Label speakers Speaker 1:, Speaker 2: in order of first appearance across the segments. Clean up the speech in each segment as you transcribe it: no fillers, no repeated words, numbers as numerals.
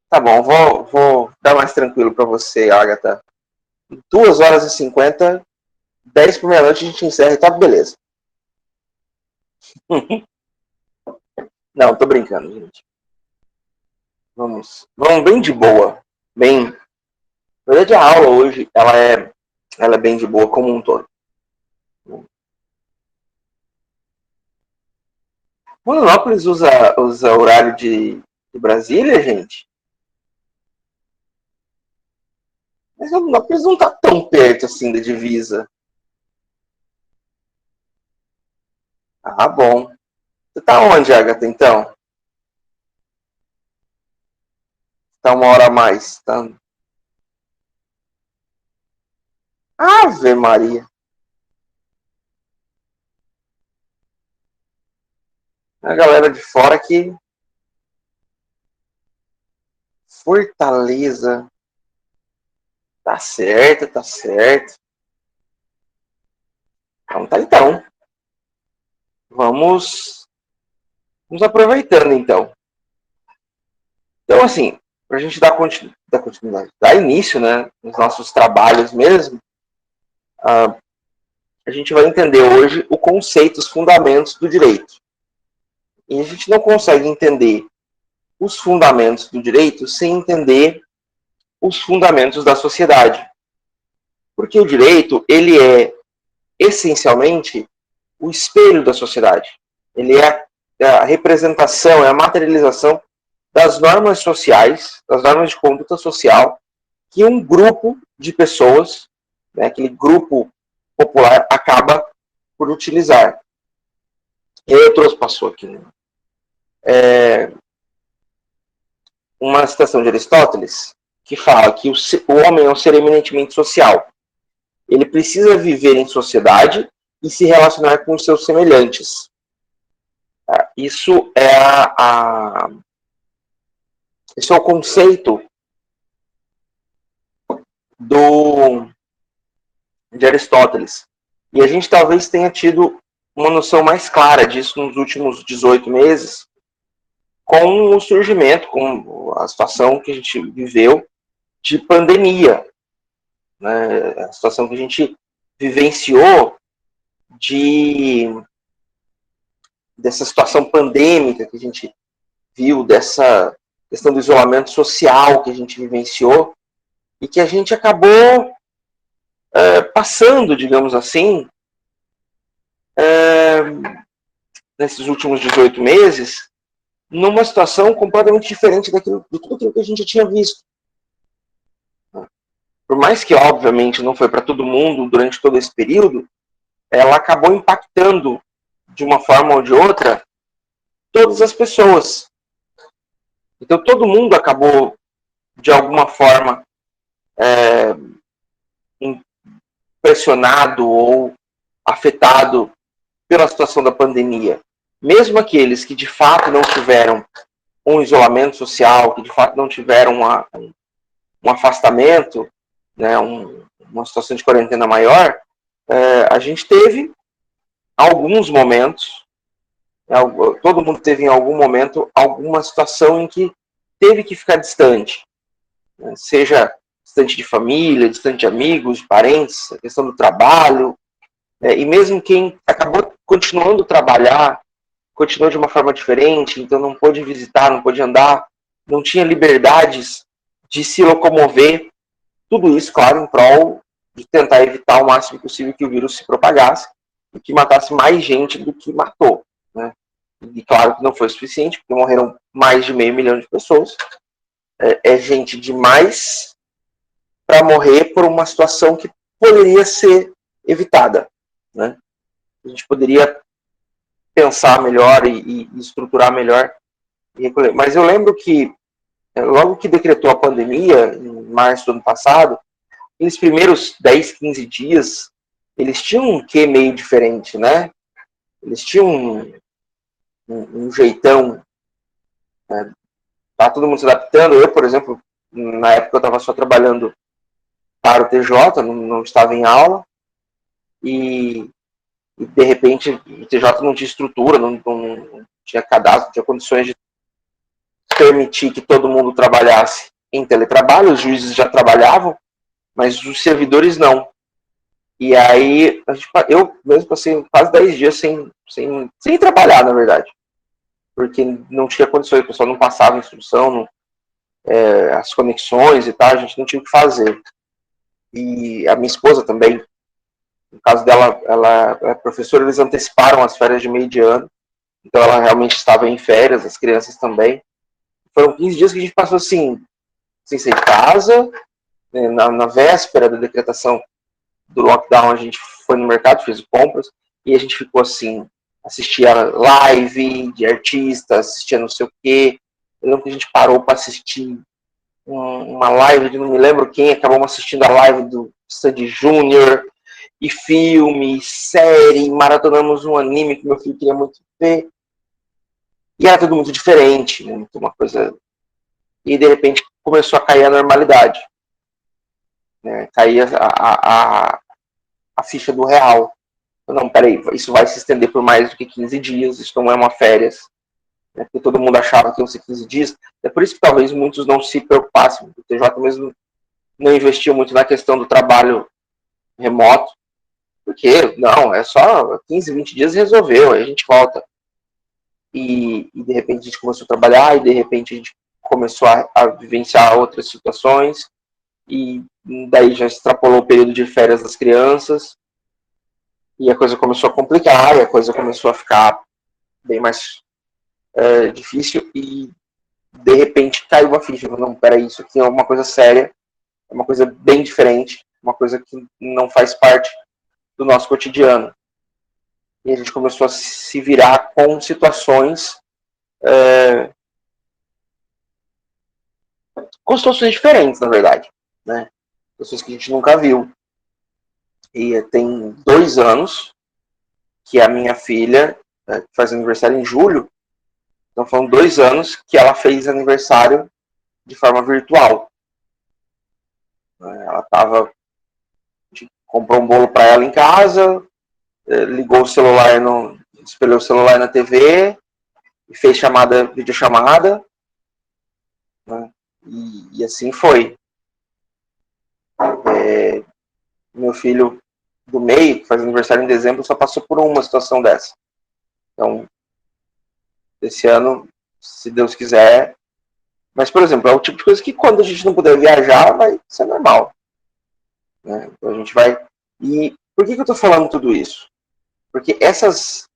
Speaker 1: Tá bom, vou dar mais tranquilo para você, Agatha. 2h50, 10 para meia-noite a gente encerra e tá beleza. Não, tô brincando, gente. Vamos bem de boa. Bem, na verdade, a aula hoje, ela é bem de boa como um todo. Rondonópolis usa horário de Brasília, gente? Mas Rondonópolis não tá tão perto assim da divisa. Ah, bom. Você tá onde, Agatha, então? Tá 1 hora a mais. Tá... Ave Maria. A galera de fora aqui. Fortaleza. Tá certo, tá certo. Então tá então. Vamos aproveitando então. Então, assim, para a gente dar continuidade, dar início, né, nos nossos trabalhos mesmo, a gente vai entender hoje o conceito, os fundamentos do direito. E a gente não consegue entender os fundamentos do direito sem entender os fundamentos da sociedade. Porque o direito, ele é essencialmente o espelho da sociedade. Ele é a representação, é a materialização das normas sociais, das normas de conduta social que um grupo de pessoas, né, aquele grupo popular, acaba por utilizar. E aí eu trouxe, passou aqui, né? Uma citação de Aristóteles que fala que o homem é um ser eminentemente social. Ele precisa viver em sociedade e se relacionar com os seus semelhantes. Isso é esse é o conceito de Aristóteles. E a gente talvez tenha tido uma noção mais clara disso nos últimos 18 meses, com o surgimento, com a situação que a gente viveu de pandemia, né? A situação que a gente vivenciou dessa situação pandêmica que a gente viu, dessa questão do isolamento social que a gente vivenciou e que a gente acabou passando, digamos assim, nesses últimos 18 meses, numa situação completamente diferente de tudo aquilo que a gente já tinha visto. Por mais que, obviamente, não foi para todo mundo durante todo esse período, ela acabou impactando, de uma forma ou de outra, todas as pessoas. Então, todo mundo acabou, de alguma forma, pressionado ou afetado pela situação da pandemia. Mesmo aqueles que, de fato, não tiveram um isolamento social, que, de fato, não tiveram um afastamento, né, uma situação de quarentena maior, a gente teve alguns momentos, todo mundo teve em algum momento alguma situação em que teve que ficar distante, né, seja distante de família, distante de amigos, de parentes, a questão do trabalho, e mesmo quem acabou continuando a trabalhar, continuou de uma forma diferente, então não pôde visitar, não pôde andar, não tinha liberdades de se locomover, tudo isso, claro, em prol de tentar evitar o máximo possível que o vírus se propagasse e que matasse mais gente do que matou, né? E claro que não foi suficiente, porque morreram mais de 500 mil de pessoas. É gente demais para morrer por uma situação que poderia ser evitada, né? A gente poderia pensar melhor e estruturar melhor. Mas eu lembro que, logo que decretou a pandemia, em março do ano passado, aqueles primeiros 10, 15 dias, eles tinham um quê meio diferente, né? Eles tinham um jeitão, né? Tá todo mundo se adaptando. Eu, por exemplo, na época eu estava só trabalhando para o TJ, não estava em aula, e de repente o TJ não tinha estrutura, não tinha cadastro, não tinha condições de permitir que todo mundo trabalhasse em teletrabalho, os juízes já trabalhavam, mas os servidores não. E aí, eu mesmo passei quase 10 dias sem trabalhar, na verdade. Porque não tinha condições, o pessoal não passava instrução, não, as conexões e tal, a gente não tinha o que fazer. E a minha esposa também, no caso dela, ela é professora, eles anteciparam as férias de meio de ano, então ela realmente estava em férias, as crianças também. Foram 15 dias que a gente passou assim, sem sair de casa, né, na véspera da decretação do lockdown, a gente foi no mercado, fez compras, e a gente ficou assim, assistia live de artistas, assistia não sei o quê. Eu lembro que a gente parou para assistir uma live de não me lembro quem, acabamos assistindo a live do Sandy Júnior, e filme, série, maratonamos um anime que meu filho queria muito ver. E era tudo muito diferente, né? Uma coisa. E de repente começou a cair a normalidade. Né? Caía a ficha do real. Não, peraí, isso vai se estender por mais do que 15 dias, isso não é uma férias. Né? Porque todo mundo achava que iam ser 15 dias. É por isso que talvez muitos não se preocupassem. O TJ mesmo não investiu muito na questão do trabalho remoto. Porque, não, é só 15, 20 dias e resolveu, aí a gente volta. E de repente a gente começou a trabalhar, e de repente a gente começou a vivenciar outras situações, e daí já extrapolou o período de férias das crianças, e a coisa começou a complicar, e a coisa começou a ficar bem mais difícil, e de repente caiu uma ficha. Não, peraí, isso aqui é uma coisa séria, é uma coisa bem diferente, uma coisa que não faz parte do nosso cotidiano. E a gente começou a se virar com situações com situações diferentes, na verdade, né? Situações que a gente nunca viu. E tem 2 anos que a minha filha faz aniversário em julho, então foram 2 anos que ela fez aniversário de forma virtual. Ela tava, comprou um bolo para ela em casa, ligou o celular, espelhou o celular na TV e fez videochamada, né? E assim foi. Meu filho do meio, que faz aniversário em dezembro, só passou por uma situação dessa. Então, esse ano, se Deus quiser. Mas, por exemplo, é o tipo de coisa que quando a gente não puder viajar, vai ser normal. Né? Então a gente vai. E por que eu estou falando tudo isso? Porque essas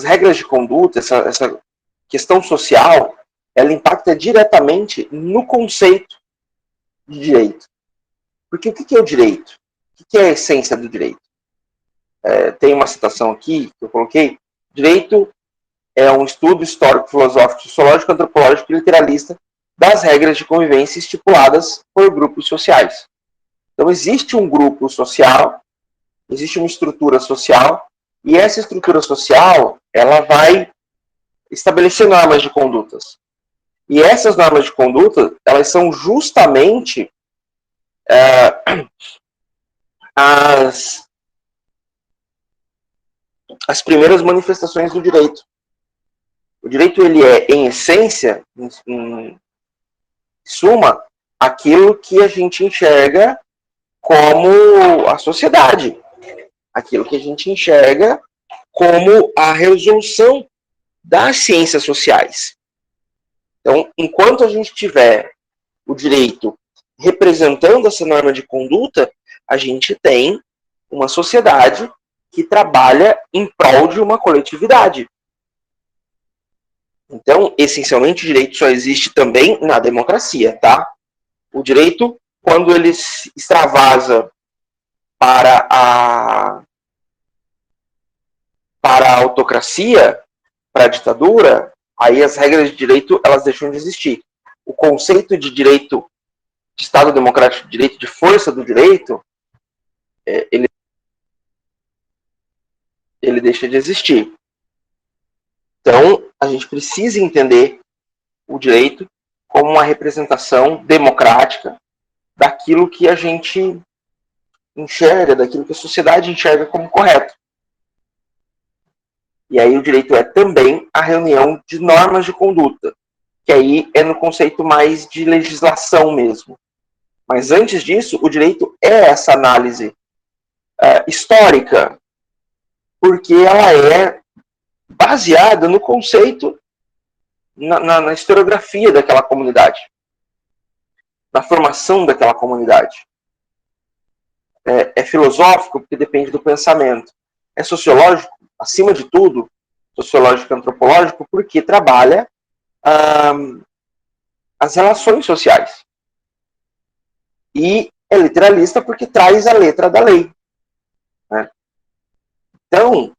Speaker 1: regras de conduta, essa questão social, ela impacta diretamente no conceito de direito. Porque o que é o direito? O que é a essência do direito? Tem uma citação aqui que eu coloquei. Direito é um estudo histórico, filosófico, sociológico, antropológico e literalista das regras de convivência estipuladas por grupos sociais. Então, existe um grupo social, existe uma estrutura social, e essa estrutura social, ela vai estabelecer normas de condutas. E essas normas de conduta, elas são justamente as primeiras manifestações do direito. O direito, ele é, em essência, em suma, aquilo que a gente enxerga como a sociedade. Aquilo que a gente enxerga como a resolução das ciências sociais. Então, enquanto a gente tiver o direito representando essa norma de conduta, a gente tem uma sociedade que trabalha em prol de uma coletividade. Então, essencialmente, o direito só existe também na democracia, tá? O direito, quando ele extravasa para a autocracia, para a ditadura, aí as regras de direito, elas deixam de existir. O conceito de direito, de Estado democrático de direito, de força do direito, ele deixa de existir. Então, a gente precisa entender o direito como uma representação democrática daquilo que a gente enxerga, daquilo que a sociedade enxerga como correto. E aí o direito é também a reunião de normas de conduta. que aí é no conceito mais de legislação mesmo. Mas antes disso, o direito é essa análise histórica, porque ela é baseada no conceito, na historiografia daquela comunidade, na formação daquela comunidade. É filosófico, porque depende do pensamento. É sociológico, acima de tudo, sociológico e antropológico, porque trabalha as relações sociais. E é literalista porque traz a letra da lei. Né? Então,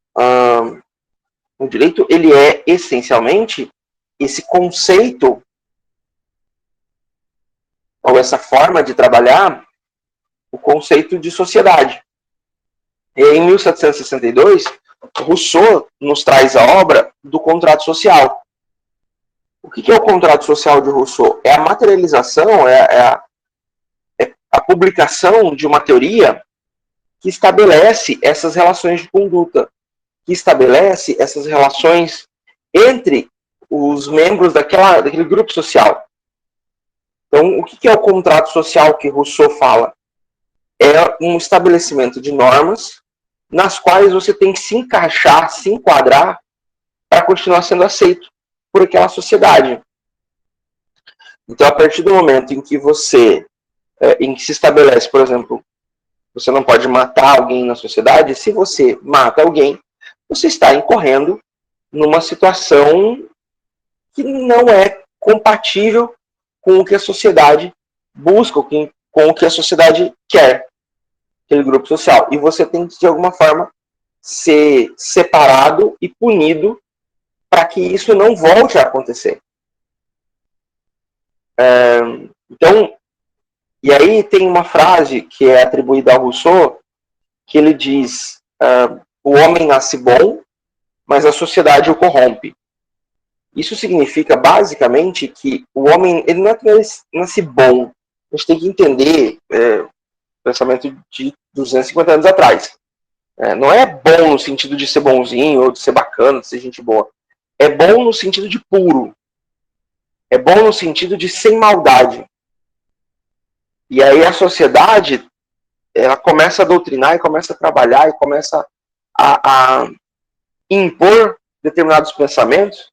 Speaker 1: o direito ele é essencialmente esse conceito ou essa forma de trabalhar o conceito de sociedade. E em 1762, Rousseau nos traz a obra do contrato social. O que é o contrato social de Rousseau? É a materialização, é a publicação de uma teoria que estabelece essas relações de conduta, que estabelece essas relações entre os membros daquele grupo social. Então, o que é o contrato social que Rousseau fala? É um estabelecimento de normas nas quais você tem que se encaixar, se enquadrar para continuar sendo aceito por aquela sociedade. Então, a partir do momento em que em que se estabelece, por exemplo, você não pode matar alguém na sociedade, se você mata alguém, você está incorrendo numa situação que não é compatível com o que a sociedade busca, com o que a sociedade quer, aquele grupo social. E você tem que, de alguma forma, ser separado e punido para que isso não volte a acontecer. Então, e aí tem uma frase que é atribuída ao Rousseau, que ele diz, o homem nasce bom, mas a sociedade o corrompe. Isso significa, basicamente, que o homem ele não é que nasce bom. A gente tem que entender o pensamento de 250 anos atrás. Não é bom no sentido de ser bonzinho, ou de ser bacana, de ser gente boa. É bom no sentido de puro. É bom no sentido de sem maldade. E aí a sociedade, ela começa a doutrinar, e começa a trabalhar, e começa a impor determinados pensamentos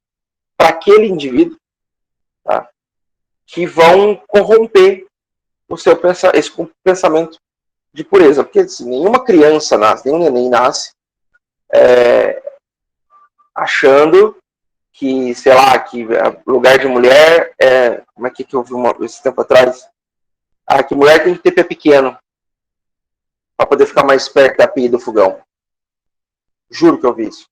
Speaker 1: para aquele indivíduo, tá? Que vão corromper esse pensamento de pureza. Porque assim, nenhuma criança nasce, nenhum neném nasce achando que, sei lá, que lugar de mulher como é que eu vi esse tempo atrás? Que mulher tem que ter pé pequeno para poder ficar mais perto da pia do fogão. Juro que eu vi isso.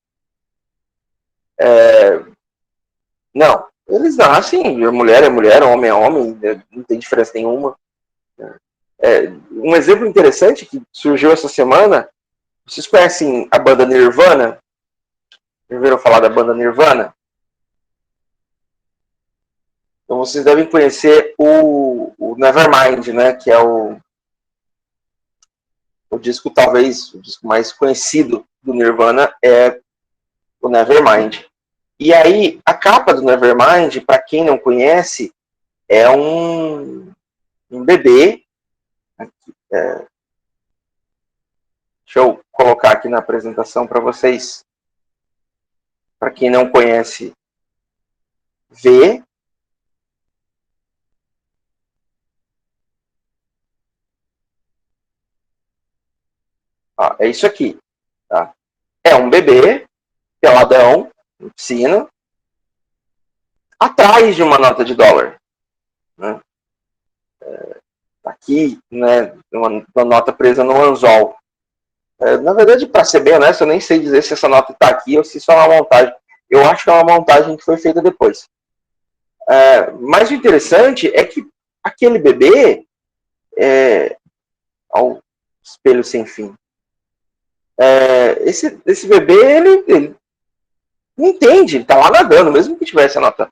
Speaker 1: Não, eles nascem, mulher é mulher, homem é homem, não tem diferença nenhuma. Um exemplo interessante que surgiu essa semana, vocês conhecem a banda Nirvana? Já ouviram falar da banda Nirvana? Então vocês devem conhecer o Nevermind, né? Que é o disco, talvez, o disco mais conhecido do Nirvana é o Nevermind. E aí, a capa do Nevermind, para quem não conhece, é um bebê. Deixa eu colocar aqui na apresentação para vocês, para quem não conhece, ver. É isso aqui. Tá? É um bebê, peladão, em piscina, atrás de uma nota de dólar. Né? Aqui, né, uma nota presa no anzol. Na verdade, para ser bem honesto, eu nem sei dizer se essa nota está aqui ou se isso é uma montagem. Eu acho que é uma montagem que foi feita depois. Mas o interessante é que aquele bebê ao espelho sem fim. Esse bebê, ele não entende, ele está lá nadando, mesmo que tivesse a nota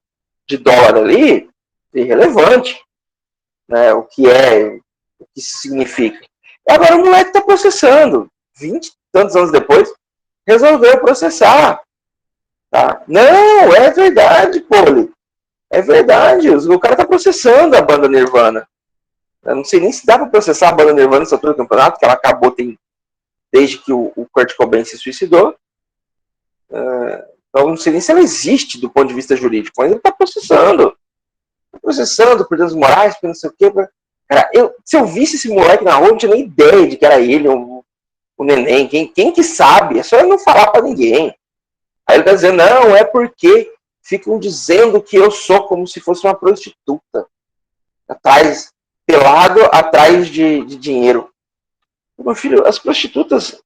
Speaker 1: de dólar ali, é irrelevante, né, o que isso significa. Agora o moleque está processando, 20 e tantos anos depois, resolveu processar. Tá? Não, é verdade, Poli. É verdade, o cara tá processando a banda Nirvana. Eu não sei nem se dá pra processar a banda Nirvana nessa altura do campeonato, que ela acabou desde que o Kurt Cobain se suicidou. Então não sei nem se ela existe do ponto de vista jurídico, mas ele tá processando. Tá processando por danos morais, por não sei o quê. Cara, se eu visse esse moleque na rua, eu não tinha nem ideia de que era ele, o neném. Quem que sabe? É só eu não falar pra ninguém. Aí ele tá dizendo, não, é porque ficam dizendo que eu sou como se fosse uma prostituta. Pelado atrás de dinheiro. Meu filho, as prostitutas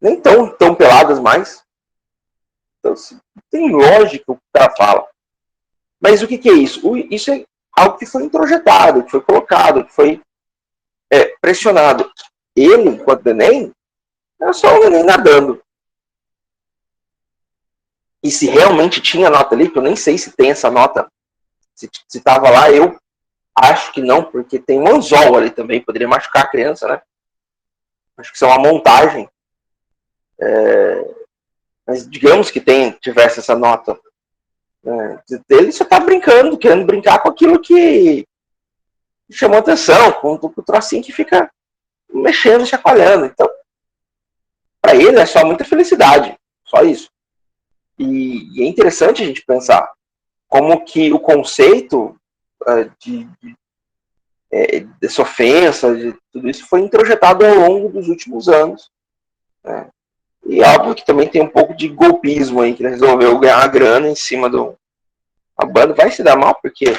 Speaker 1: nem tão peladas mais. Então, assim, tem lógica o que o cara fala. Mas o que é isso? Isso é algo que foi introjetado, que foi colocado, que foi pressionado. Ele, enquanto neném, era só um neném nadando. E se realmente tinha nota ali, que eu nem sei se tem essa nota, se estava lá, eu acho que não, porque tem um anzol ali também, poderia machucar a criança, né? Acho que isso é uma montagem. Mas digamos que tivesse essa nota. Ele só tá brincando, querendo brincar com aquilo que chamou atenção, com o trocinho que fica mexendo, chacoalhando. Então, para ele é só muita felicidade, só isso. E é interessante a gente pensar como que o conceito dessa ofensa, de tudo isso, foi introjetado ao longo dos últimos anos. Né? E óbvio que também tem um pouco de golpismo aí, que ele resolveu ganhar uma grana em cima do... A banda vai se dar mal, porque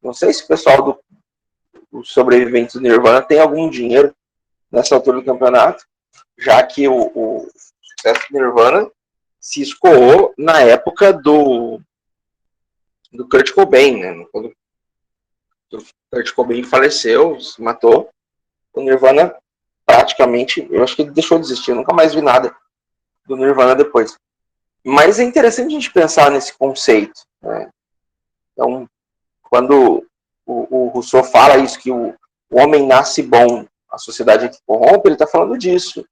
Speaker 1: não sei se o pessoal dos sobreviventes do Nirvana tem algum dinheiro nessa altura do campeonato, já que o sucesso do Nirvana se escoou na época do Kurt Cobain, né? Quando o Kurt Cobain faleceu, se matou, o Nirvana praticamente, eu acho que ele deixou de existir, eu nunca mais vi nada do Nirvana depois. Mas é interessante a gente pensar nesse conceito, né? Então, quando o Rousseau fala isso, que o homem nasce bom, a sociedade é que corrompe, ele está falando disso,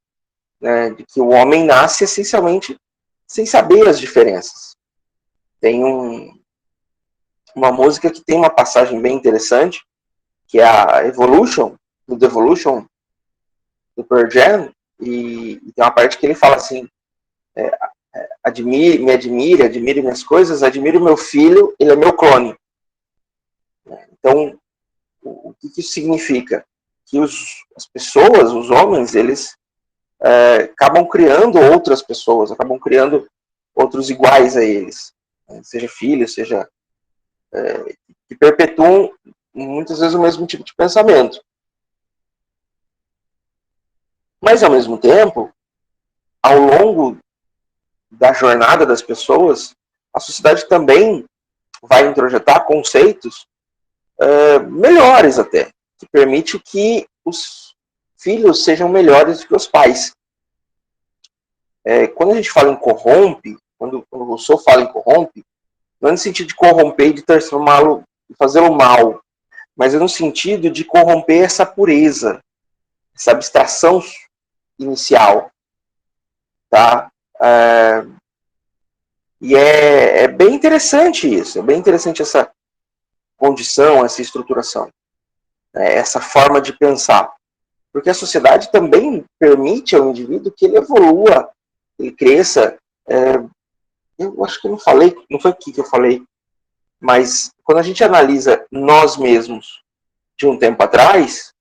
Speaker 1: né? De que o homem nasce essencialmente sem saber as diferenças. Tem uma música que tem uma passagem bem interessante, que é a Evolution, do Devolution, do Pearl Jam, e tem uma parte que ele fala assim, admire minhas coisas, admire o meu filho, ele é meu clone. Então, o que isso significa? Que as pessoas, os homens, eles acabam criando outras pessoas, acabam criando outros iguais a eles, né? Seja filhos, seja... que perpetuam muitas vezes o mesmo tipo de pensamento. Mas, ao mesmo tempo, ao longo da jornada das pessoas, a sociedade também vai introjetar conceitos melhores até, que permite que os filhos sejam melhores do que os pais. Quando a gente fala em corrompe, quando o Rousseau fala em corrompe, não é no sentido de corromper e de transformá-lo, de fazê-lo mal, mas é no sentido de corromper essa pureza, essa abstração inicial. Tá? E é bem interessante isso, é bem interessante essa condição, essa estruturação, essa forma de pensar. Porque a sociedade também permite ao indivíduo que ele evolua, ele cresça. Eu acho que eu não falei, não foi aqui que eu falei, mas quando a gente analisa nós mesmos de um tempo atrás,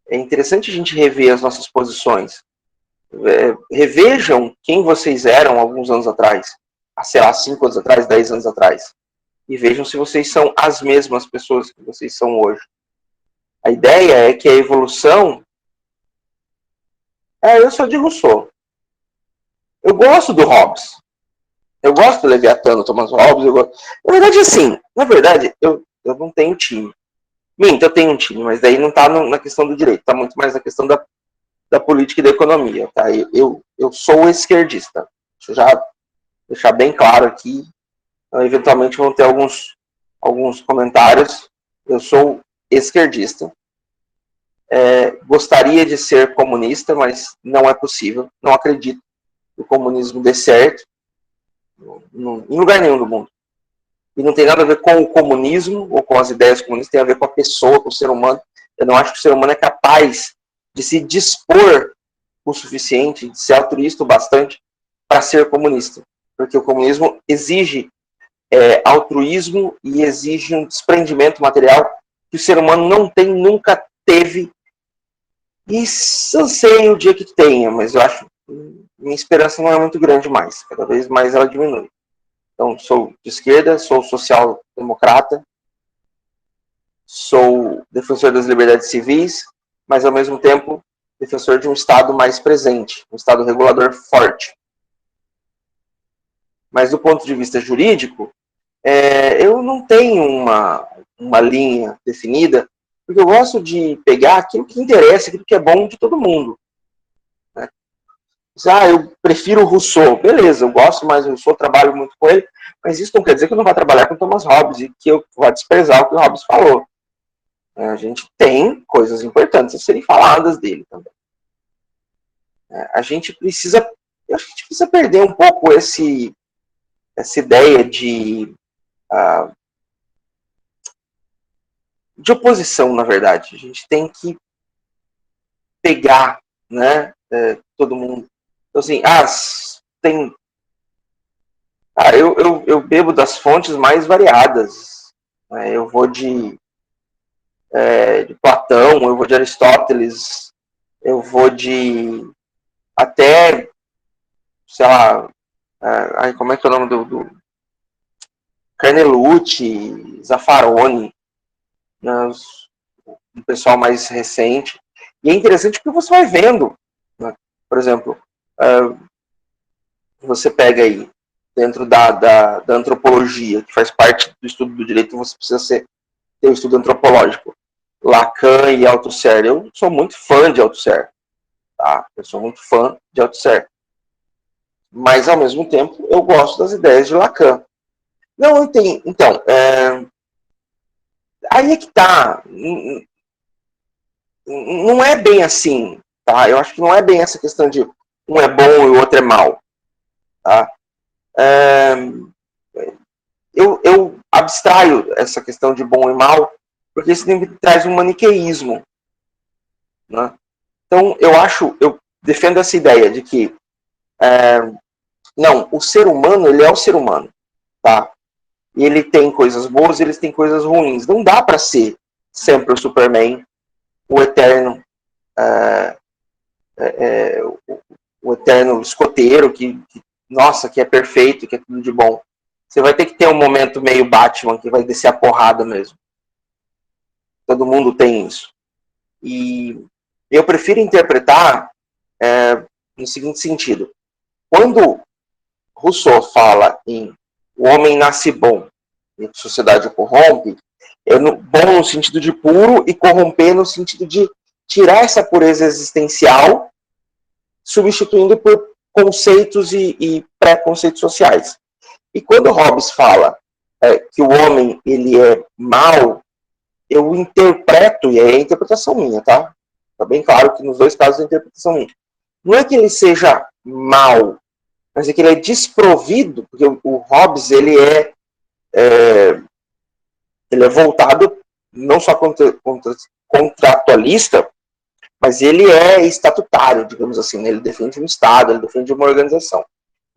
Speaker 1: é interessante a gente rever as nossas posições. Revejam quem vocês eram alguns anos atrás, sei lá, 5 anos atrás, 10 anos atrás, e vejam se vocês são as mesmas pessoas que vocês são hoje. A ideia é que a evolução... eu sou de Rousseau. Eu gosto do Hobbes. Eu gosto do Leviatã, do Thomas Hobbes. Na verdade, assim, eu não tenho time. Eu tenho um time, mas daí não está na questão do direito, está muito mais na questão da política e da economia. Tá? Eu sou esquerdista. Deixa eu já deixar bem claro aqui. Então, eventualmente vão ter alguns comentários. Eu sou esquerdista. Gostaria de ser comunista, mas não é possível. Não acredito que o comunismo dê certo em lugar nenhum do mundo. E não tem nada a ver com o comunismo ou com as ideias comunistas, tem a ver com a pessoa, com o ser humano. Eu não acho que o ser humano é capaz de se dispor o suficiente, de ser altruísta o bastante para ser comunista. Porque o comunismo exige altruísmo e exige um desprendimento material que o ser humano não tem, nunca teve. E anseio o dia que tenha, mas eu acho que minha esperança não é muito grande mais. Cada vez mais ela diminui. Então, sou de esquerda, sou social-democrata, sou defensor das liberdades civis, mas, ao mesmo tempo, defensor de um Estado mais presente, um Estado regulador forte. Mas, do ponto de vista jurídico, eu não tenho uma linha definida, porque eu gosto de pegar aquilo que interessa, aquilo que é bom de todo mundo. Né? Eu prefiro o Rousseau. Beleza, eu gosto mais do Rousseau, trabalho muito com ele, mas isso não quer dizer que eu não vá trabalhar com Thomas Hobbes e que eu vá desprezar o que o Hobbes falou. A gente tem coisas importantes a serem faladas dele também. A gente precisa perder um pouco essa ideia de oposição, na verdade. A gente tem que pegar, né, todo mundo. Então, assim, eu bebo das fontes mais variadas. Eu vou de Platão, eu vou de Aristóteles, eu vou de até, sei lá, como é que é o nome do Carnelucci, Zaffaroni, né, o pessoal mais recente. E é interessante porque você vai vendo, né? Por exemplo, você pega aí, dentro da antropologia, que faz parte do estudo do direito, você precisa ter um estudo antropológico. Lacan e Althusser. Eu sou muito fã de Althusser. Tá? Eu sou muito fã de Althusser. Mas, ao mesmo tempo, eu gosto das ideias de Lacan. Não, eu tenho. Então, aí é que tá. Não é bem assim. Tá? Eu acho que não é bem essa questão de um é bom e o outro é mau. Tá? Eu abstraio essa questão de bom e mal, porque isso traz um maniqueísmo. Né? Então, eu defendo essa ideia de que não, o ser humano, ele é o ser humano, tá? E ele tem coisas boas e ele tem coisas ruins. Não dá para ser sempre o Superman, o eterno, o eterno escoteiro nossa, que é perfeito, que é tudo de bom. Você vai ter que ter um momento meio Batman, que vai descer a porrada mesmo. Todo mundo tem isso. E eu prefiro interpretar no seguinte sentido. Quando Rousseau fala em o homem nasce bom e a sociedade o corrompe, bom no sentido de puro e corromper no sentido de tirar essa pureza existencial, substituindo por conceitos e preconceitos sociais. E quando Hobbes fala que o homem ele é mau, eu interpreto, e é a interpretação minha, tá? Tá bem claro que nos dois casos é a interpretação minha. Não é que ele seja mau, mas é que ele é desprovido, porque o Hobbes ele é voltado não só contratualista, mas ele é estatutário, digamos assim, né? Ele defende um Estado, ele defende uma organização.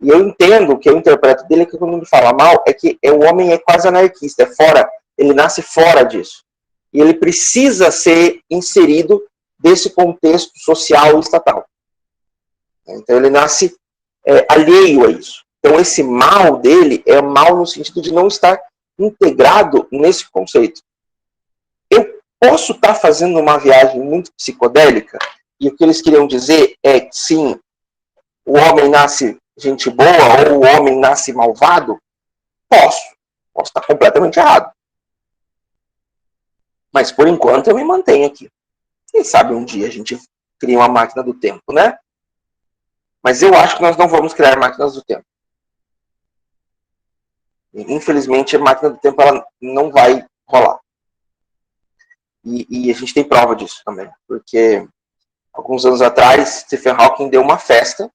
Speaker 1: E eu entendo, o que eu interpreto dele é que quando ele fala mal, é que o homem é quase anarquista, ele nasce fora disso. E ele precisa ser inserido desse contexto social e estatal. Então ele nasce alheio a isso. Então esse mal dele é mal no sentido de não estar integrado nesse conceito. Eu posso estar fazendo uma viagem muito psicodélica e o que eles queriam dizer é que sim, o homem nasce gente boa ou o homem nasce malvado? Posso estar completamente errado. Mas por enquanto eu me mantenho aqui. Quem sabe um dia a gente cria uma máquina do tempo, né? Mas eu acho que nós não vamos criar máquinas do tempo. Infelizmente, a máquina do tempo ela não vai rolar. E a gente tem prova disso também. Porque alguns anos atrás, Stephen Hawking deu uma festa,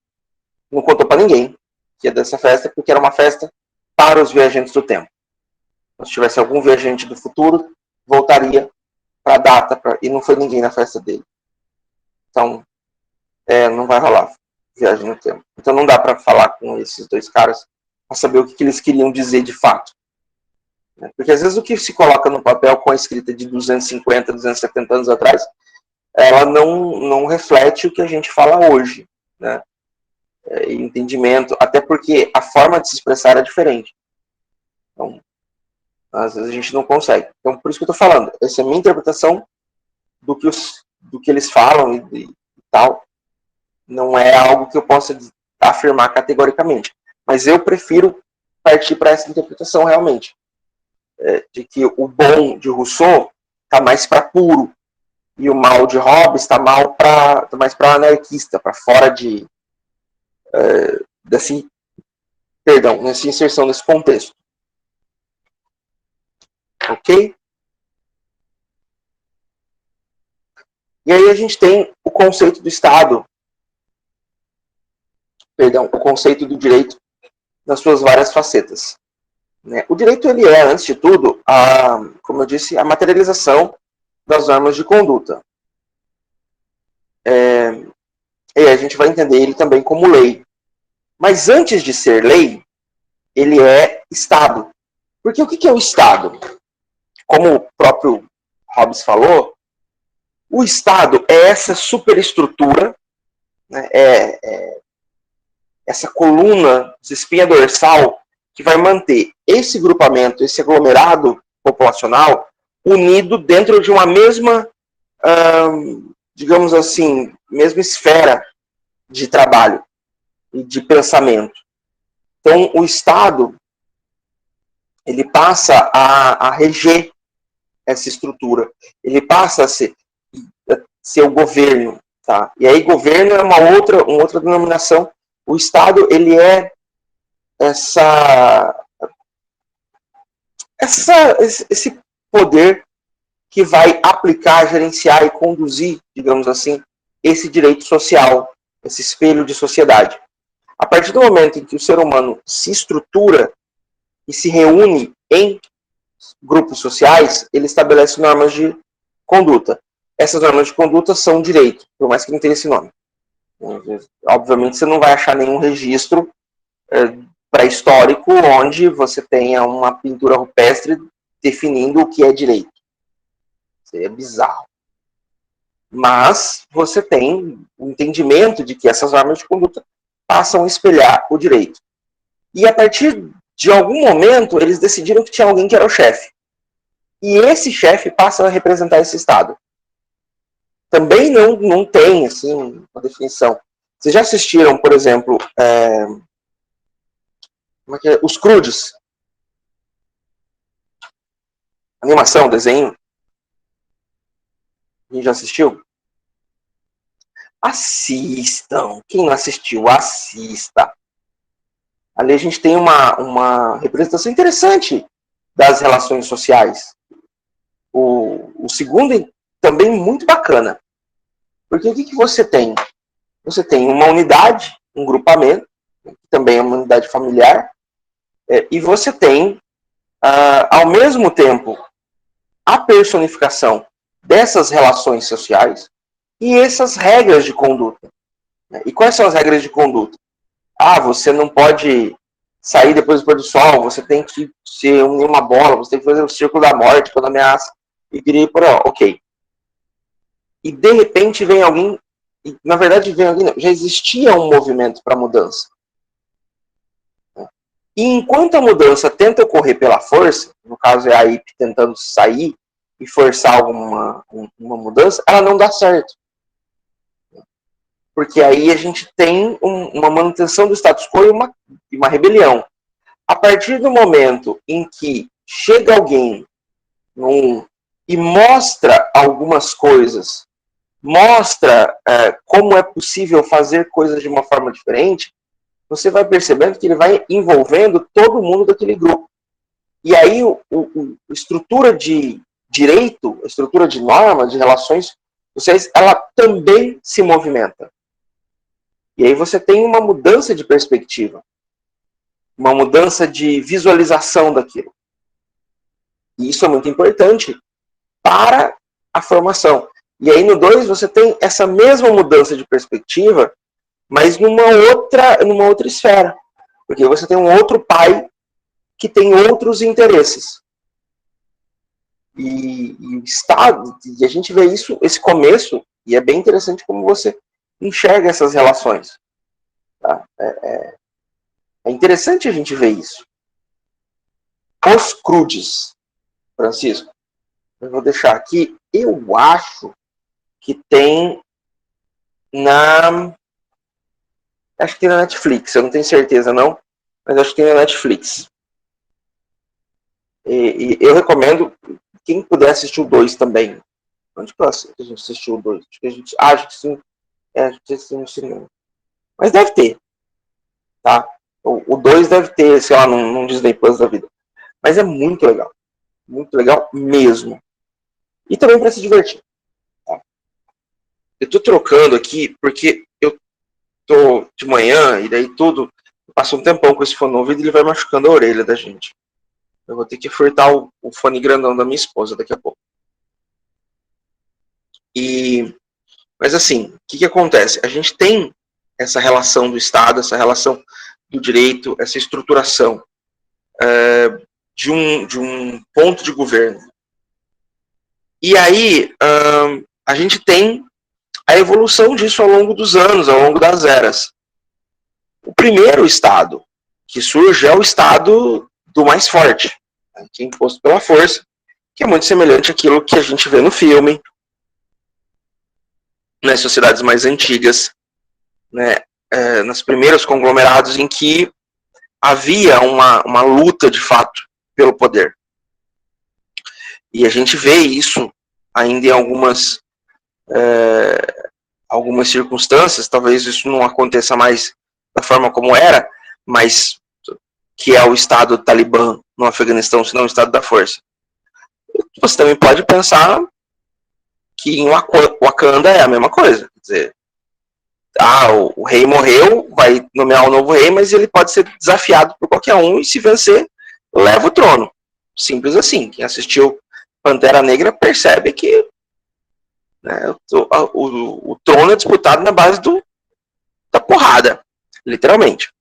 Speaker 1: não contou para ninguém que ia dessa festa, porque era uma festa para os viajantes do tempo. se tivesse algum viajante do futuro, voltaria para a data, e não foi ninguém na festa dele. Então, não vai rolar viagem no tempo. Então não dá para falar com esses dois caras para saber o que eles queriam dizer de fato. Porque às vezes o que se coloca no papel com a escrita de 250, 270 anos atrás, ela não reflete o que a gente fala hoje, né? Entendimento, até porque a forma de se expressar é diferente. Então, às vezes a gente não consegue. Então, por isso que eu estou falando. Essa é a minha interpretação do que eles falam e tal. Não é algo que eu possa afirmar categoricamente. Mas eu prefiro partir para essa interpretação realmente. De que o bom de Rousseau está mais para puro. E o mal de Hobbes está mais para anarquista, para fora dessa inserção nesse contexto. Ok? E aí a gente tem o conceito do Estado, o conceito do direito nas suas várias facetas. O direito, ele é, antes de tudo, como eu disse, a materialização das normas de conduta. E a gente vai entender ele também como lei. Mas antes de ser lei, ele é Estado. Porque o que é o Estado? Como o próprio Hobbes falou, o Estado é essa superestrutura, né, essa coluna de espinha dorsal que vai manter esse grupamento, esse aglomerado populacional unido dentro de uma mesma, digamos assim, mesma esfera de trabalho e de pensamento. Então, o Estado, ele passa a reger essa estrutura. Ele passa a ser o governo. Tá? E aí, governo é uma outra denominação. O Estado, ele é esse poder que vai aplicar, gerenciar e conduzir, digamos assim, esse direito social, esse espelho de sociedade. A partir do momento em que o ser humano se estrutura e se reúne em grupos sociais, ele estabelece normas de conduta. Essas normas de conduta são direito, por mais que não tenha esse nome. Obviamente, você não vai achar nenhum registro pré-histórico onde você tenha uma pintura rupestre definindo o que é direito. Isso é bizarro. Mas você tem o entendimento de que essas normas de conduta passam a espelhar o direito. E a partir de algum momento, eles decidiram que tinha alguém que era o chefe. E esse chefe passa a representar esse Estado. Também não tem assim, uma definição. Vocês já assistiram, por exemplo, os Croods? Animação, desenho? A gente já assistiu? Assistam. Quem não assistiu, assista. Ali a gente tem uma representação interessante das relações sociais. O segundo também muito bacana. Porque o que você tem? Você tem uma unidade, um grupamento, que também é uma unidade familiar, e você tem, ao mesmo tempo, a personificação dessas relações sociais e essas regras de conduta. E quais são as regras de conduta? Você não pode sair depois do pôr do sol, você tem que ser uma bola, você tem que fazer o círculo da morte quando ameaça, e queria ir por aí, ok. E de repente vem alguém, na verdade vem alguém, não, já existia um movimento para mudança. E enquanto a mudança tenta ocorrer pela força, no caso é a IP tentando sair e forçar uma mudança, ela não dá certo. Porque aí a gente tem uma manutenção do status quo e uma rebelião. A partir do momento em que chega alguém e mostra algumas coisas, mostra como é possível fazer coisas de uma forma diferente, você vai percebendo que ele vai envolvendo todo mundo daquele grupo. E aí a estrutura de direito, a estrutura de norma, de relações sociais, ela também se movimenta. E aí você tem uma mudança de perspectiva, uma mudança de visualização daquilo. E isso é muito importante para a formação. E aí no 2 você tem essa mesma mudança de perspectiva, mas numa outra esfera. Porque você tem um outro pai que tem outros interesses. E o Estado, e a gente vê isso, esse começo, e é bem interessante como você enxerga essas relações. Tá? É interessante a gente ver isso. Os crudes, Francisco, eu vou deixar aqui, eu acho que tem acho que tem na Netflix, eu não tenho certeza não, mas acho que tem na Netflix. E eu recomendo, quem puder assistir o 2 também. Onde que a gente assistiu o 2? Acho que a gente sim, a gente assistiu no cinema. Mas deve ter, tá? O 2 deve ter, sei lá, num Disney Plus da vida. Mas é muito legal mesmo. E também para se divertir. Tá? Eu tô trocando aqui porque eu tô de manhã e daí tudo, passa um tempão com esse fone no ouvido e ele vai machucando a orelha da gente. Eu vou ter que furtar o fone grandão da minha esposa daqui a pouco. Mas assim, o que acontece? A gente tem essa relação do Estado, essa relação do direito, essa estruturação de um ponto de governo. E aí a gente tem a evolução disso ao longo dos anos, ao longo das eras. O primeiro Estado que surge é o Estado do mais forte, que é imposto pela força, que é muito semelhante àquilo que a gente vê no filme, nas sociedades mais antigas, né, nos primeiros conglomerados em que havia uma luta de fato pelo poder. E a gente vê isso ainda em algumas circunstâncias, talvez isso não aconteça mais da forma como era, mas que é o Estado Talibã no Afeganistão, se não o Estado da Força. Você também pode pensar que em Wakanda é a mesma coisa. Quer dizer, o rei morreu, vai nomear um novo rei, mas ele pode ser desafiado por qualquer um e se vencer, leva o trono. Simples assim. Quem assistiu Pantera Negra percebe que, né, o trono é disputado na base da porrada, literalmente.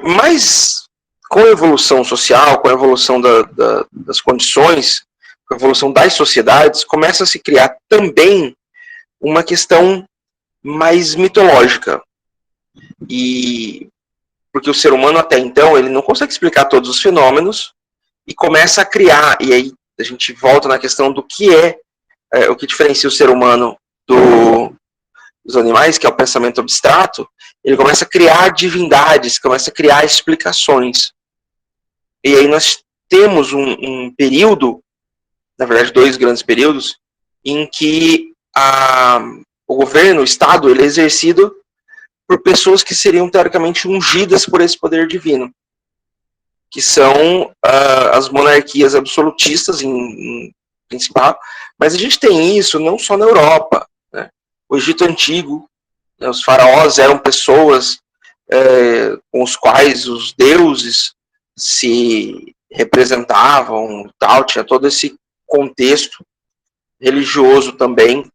Speaker 1: Mas com a evolução social, com a evolução das condições, com a evolução das sociedades, começa a se criar também uma questão mais mitológica. E porque o ser humano até então ele não consegue explicar todos os fenômenos e começa a criar, e aí a gente volta na questão do que o que diferencia o ser humano dos animais, que é o pensamento abstrato. Ele começa a criar divindades, começa a criar explicações. E aí nós temos um período, na verdade 2 grandes períodos, em que o governo, o Estado, ele é exercido por pessoas que seriam teoricamente ungidas por esse poder divino, que são as monarquias absolutistas em principal, mas a gente tem isso não só na Europa, né? O Egito Antigo, né, os faraós eram pessoas com os quais os deuses se representavam, tal, tinha todo esse contexto religioso também.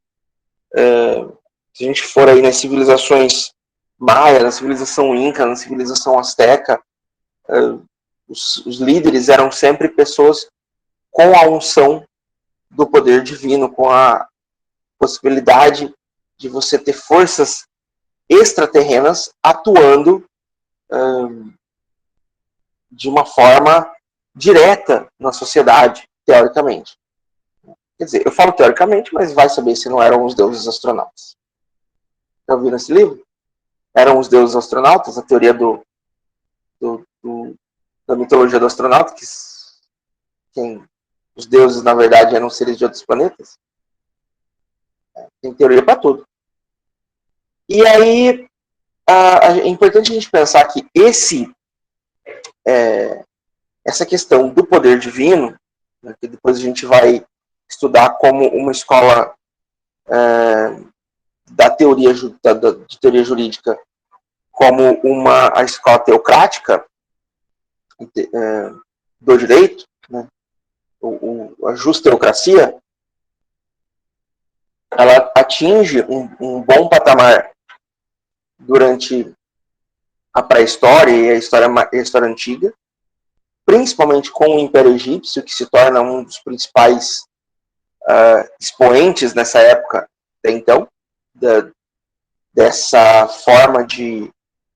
Speaker 1: Se a gente for aí nas civilizações maia, na civilização inca, na civilização asteca, os líderes eram sempre pessoas com a unção do poder divino, com a possibilidade de você ter forças extraterrenas atuando de uma forma direta na sociedade, teoricamente. Quer dizer, eu falo teoricamente, mas vai saber se não eram os deuses astronautas. Já ouviram esse livro? Eram os deuses astronautas, a teoria da mitologia do astronauta, que os deuses, na verdade, eram seres de outros planetas. Tem teoria para tudo. E aí, é importante a gente pensar que essa questão do poder divino, né, que depois a gente vai estudar como uma escola de teoria jurídica, como a escola teocrática do direito, né, a justa-teocracia, ela atinge um bom patamar durante a pré-história e a história antiga, principalmente com o Império Egípcio, que se torna um dos principais expoentes nessa época, até então, dessa forma de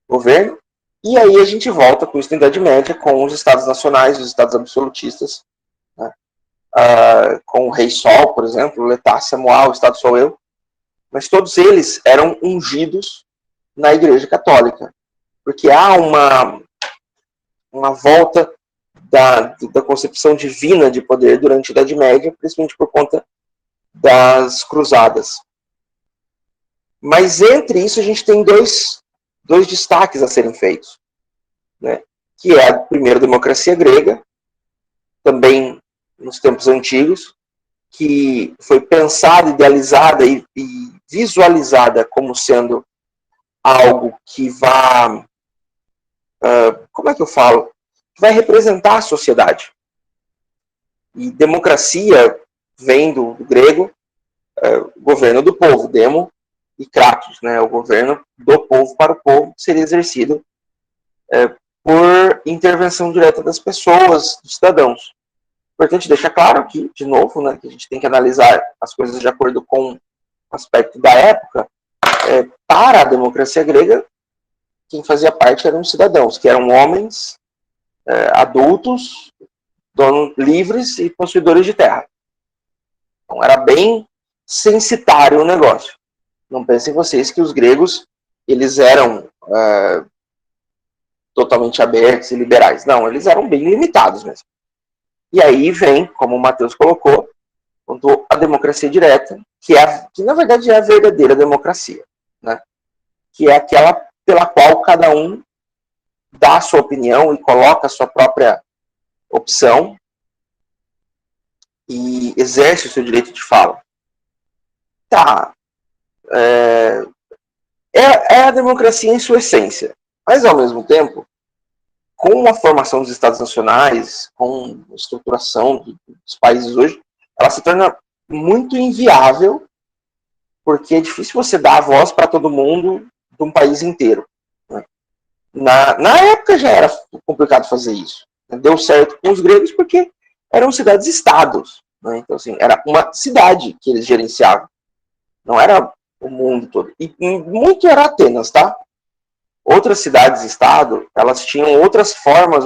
Speaker 1: governo. E aí a gente volta com isso na Idade Média, com os estados nacionais, os estados absolutistas, né? Com o Rei Sol, por exemplo, Letá, Samuel, o Estado Sou Eu, mas todos eles eram ungidos na Igreja Católica, porque há uma volta da concepção divina de poder durante a Idade Média, principalmente por conta das cruzadas. Mas entre isso a gente tem dois destaques a serem feitos, né? Que é a primeira democracia grega, também nos tempos antigos, que foi pensada, idealizada e visualizada como sendo algo que vai, como é que eu falo? Que vai representar a sociedade. E democracia vem do grego, governo do povo, demo e kratos, né? O governo do povo para o povo, seria exercido por intervenção direta das pessoas, dos cidadãos. Importante deixar claro aqui, de novo, né, que a gente tem que analisar as coisas de acordo com o aspecto da época. Para a democracia grega, quem fazia parte eram os cidadãos, que eram homens adultos, donos livres e possuidores de terra. Então era bem censitário o negócio. Não pensem vocês que os gregos eles eram totalmente abertos e liberais. Não, eles eram bem limitados mesmo. E aí vem, como o Matheus colocou, a democracia direta, que na verdade é a verdadeira democracia, né? Que é aquela pela qual cada um dá a sua opinião e coloca a sua própria opção e exerce o seu direito de fala. Tá. É a democracia em sua essência. Mas, ao mesmo tempo, com a formação dos Estados Nacionais, com a estruturação dos países hoje, ela se torna muito inviável, porque é difícil você dar a voz para todo mundo de um país inteiro, né? Na época já era complicado fazer isso. Deu certo com os gregos porque eram cidades-estados, né? Então, assim, era uma cidade que eles gerenciavam. Não era o mundo todo. E muito era Atenas, tá? Outras cidades-estado, elas tinham outras formas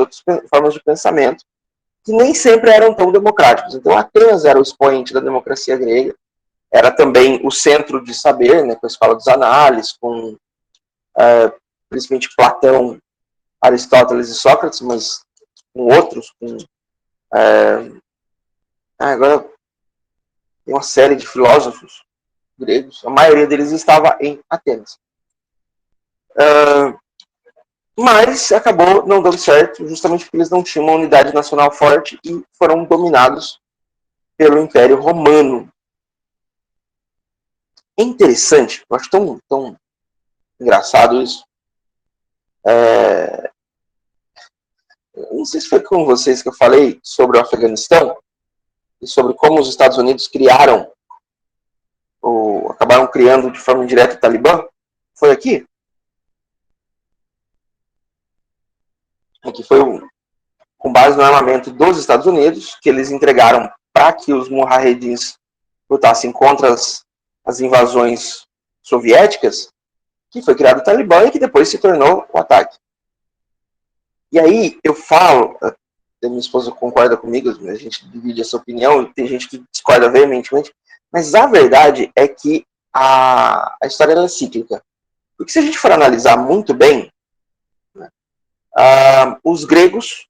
Speaker 1: de pensamento, que nem sempre eram tão democráticos. Então, Atenas era o expoente da democracia grega, era também o centro de saber, né, com a escola dos análises, com principalmente Platão, Aristóteles e Sócrates, mas com outros, agora tem uma série de filósofos gregos, a maioria deles estava em Atenas. Mas acabou não dando certo, justamente porque eles não tinham uma unidade nacional forte e foram dominados pelo Império Romano. É interessante, eu acho tão engraçado isso. Não sei se foi com vocês que eu falei sobre o Afeganistão e sobre como os Estados Unidos acabaram criando de forma indireta o Talibã. Foi aqui? Aqui foi com base no armamento dos Estados Unidos, que eles entregaram para que os mujahedins lutassem contra as invasões soviéticas, que foi criado o Talibã e que depois se tornou o ataque. E aí eu falo, minha esposa concorda comigo, a gente divide essa opinião, tem gente que discorda veementemente, mas a verdade é que a história é cíclica. Porque se a gente for analisar muito bem, né, os gregos